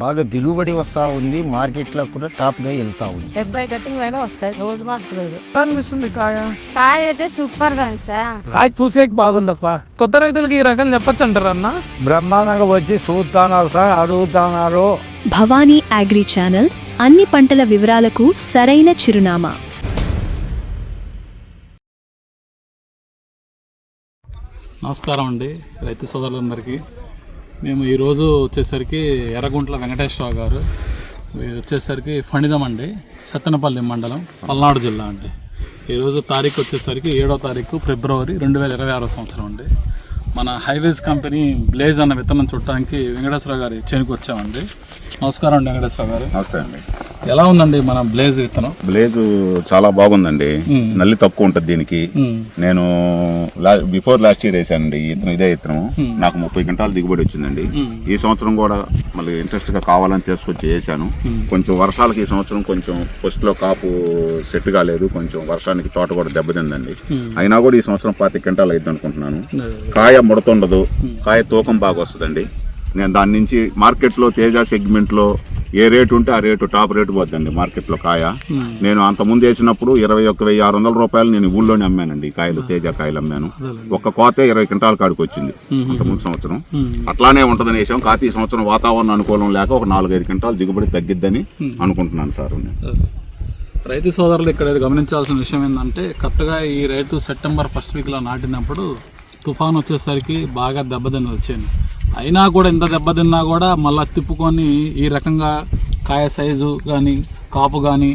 బాగా దిగుబడి వస్తూ ఉంది, మార్కెట్లో కూడా టాప్గా వెళ్తూ ఉంది. 70 కటింగ్ అయినా వస్తాయి, రోజు మాత్రం అనిపిస్తుంది కాయ అయితే సూపర్ గా ఉంది సార్. కాయ చూసేకి బాగుందప్ప. కొత్త రైతులకి ఈ రకం చెప్పచ్చు అంటారు అన్న? బ్రహ్మాండంగా వచ్చి చూస్తున్నారు సార్, అడుగుతున్నారు. భవానీ అగ్రి ఛానల్ అన్ని పంటల వివరాలకు సరైన చిరునామా. నమస్కారం అండి రైతు సోదరులందరికీ. మేము ఈరోజు వచ్చేసరికి ఎర్రగుంట్ల వెంకటేశ్వరరావు గారు వచ్చేసరికి ఫణిదం అండి, సత్తెనపల్లి మండలం, పల్నాడు జిల్లా అండి. ఈరోజు తారీఖు వచ్చేసరికి 7వ తారీఖు ఫిబ్రవరి 2026 సంవత్సరం అండి. మన హైవేస్ కంపెనీ బ్లేజ్ అన్న విత్తనం చుట్టానికి వెంకటేశ్వరరావు గారి చేనుకు వచ్చామండి. నమస్కారం అండి వెంకటేశ్వరరావు గారు. నమస్తే అండి. ఎలా ఉందండి మన బ్లేజ్ విత్తనం? బ్లేజ్ చాలా బాగుందండి. నల్లి తక్కువ ఉంటుంది దీనికి. నేను బిఫోర్ లాస్ట్ ఇయర్ వేసానండి ఇదే విత్తనం. నాకు 30 క్వింటాలు దిగుబడి వచ్చిందండి. ఈ సంవత్సరం కూడా మళ్ళీ ఇంట్రెస్ట్ గా కావాలని తీసుకొచ్చి వేసాను. కొంచెం వర్షాలకి ఈ సంవత్సరం కొంచెం ఫస్ట్ లో కాపు సెట్ కాలేదు, కొంచెం వర్షానికి తోట కూడా దెబ్బతిందండి. అయినా కూడా ఈ సంవత్సరం 25 క్వింటాలు అయింది అనుకుంటున్నాను. కాయ ముడతుండదు, కాయ తూకం బాగా వస్తుందండి. నేను దాని నుంచి మార్కెట్లో తేజ సెగ్మెంట్లో ఏ రేటు ఉంటే ఆ రేటు టాప్ రేటు పోద్దండి మార్కెట్లో కాయ. నేను అంతకుముందు వేసినప్పుడు 21,600 రూపాయలు నేను ఊళ్ళోనే అమ్మానండి కాయలు, తేజ కాయలు అమ్మాను. ఒక్క కోతే 20 క్వింటాల కాడికి వచ్చింది అంతకుముందు సంవత్సరం. అట్లానే ఉంటుందని వేసాం. కాకపోతే ఈ సంవత్సరం వాతావరణం అనుకూలం లేక ఒక 4-5 క్వింటాలు దిగుబడి తగ్గిద్దని అనుకుంటున్నాను సార్. రైతు సోదరులు ఇక్కడ గమనించాల్సిన విషయం ఏంటంటే, కరెక్ట్గా ఈ రైతు సెప్టెంబర్ 1st వీక్లో నాటినప్పుడు తుఫాన్ వచ్చేసరికి బాగా దెబ్బతిని వచ్చింది. అయినా కూడా ఇంత దెబ్బతిన్నా కూడా మళ్ళీ తిప్పుకొని ఈ రకంగా కాయ సైజు కానీ కాపు కానీ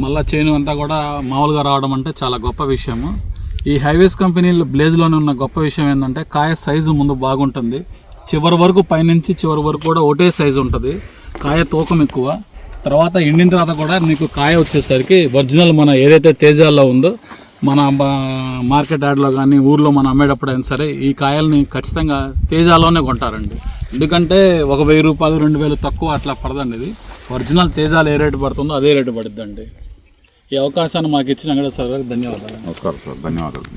మళ్ళీ చేను అంతా కూడా మామూలుగా రావడం అంటే చాలా గొప్ప విషయము. ఈ హైవేస్ కంపెనీలు బ్లేజ్లోనే ఉన్న గొప్ప విషయం ఏంటంటే, కాయ సైజు ముందు బాగుంటుంది, చివరి వరకు పైనుంచి చివరి వరకు కూడా ఒకటే సైజు ఉంటుంది, కాయ తూకం ఎక్కువ. తర్వాత ఎండిన తర్వాత కూడా నీకు కాయ వచ్చేసరికి ఒరిజినల్ మన ఏదైతే తేజాల్లో ఉందో మన మార్కెట్ యార్డ్లో కానీ ఊర్లో మనం అమ్మేటప్పుడు అయినా సరే ఈ కాయల్ని ఖచ్చితంగా తేజాలోనే కొంటారండి. ఎందుకంటే 1,000 రూపాయలు 2,000 తక్కువ అట్లా పడదండి. ఇది ఒరిజినల్ తేజాలు ఏ రేటు పడుతుందో అదే రేటు పడుద్దండి. ఈ అవకాశాన్ని మాకు ఇచ్చిన వెంకటేశ్వర గారికి ధన్యవాదాలు. నమస్కారం సార్, ధన్యవాదాలు.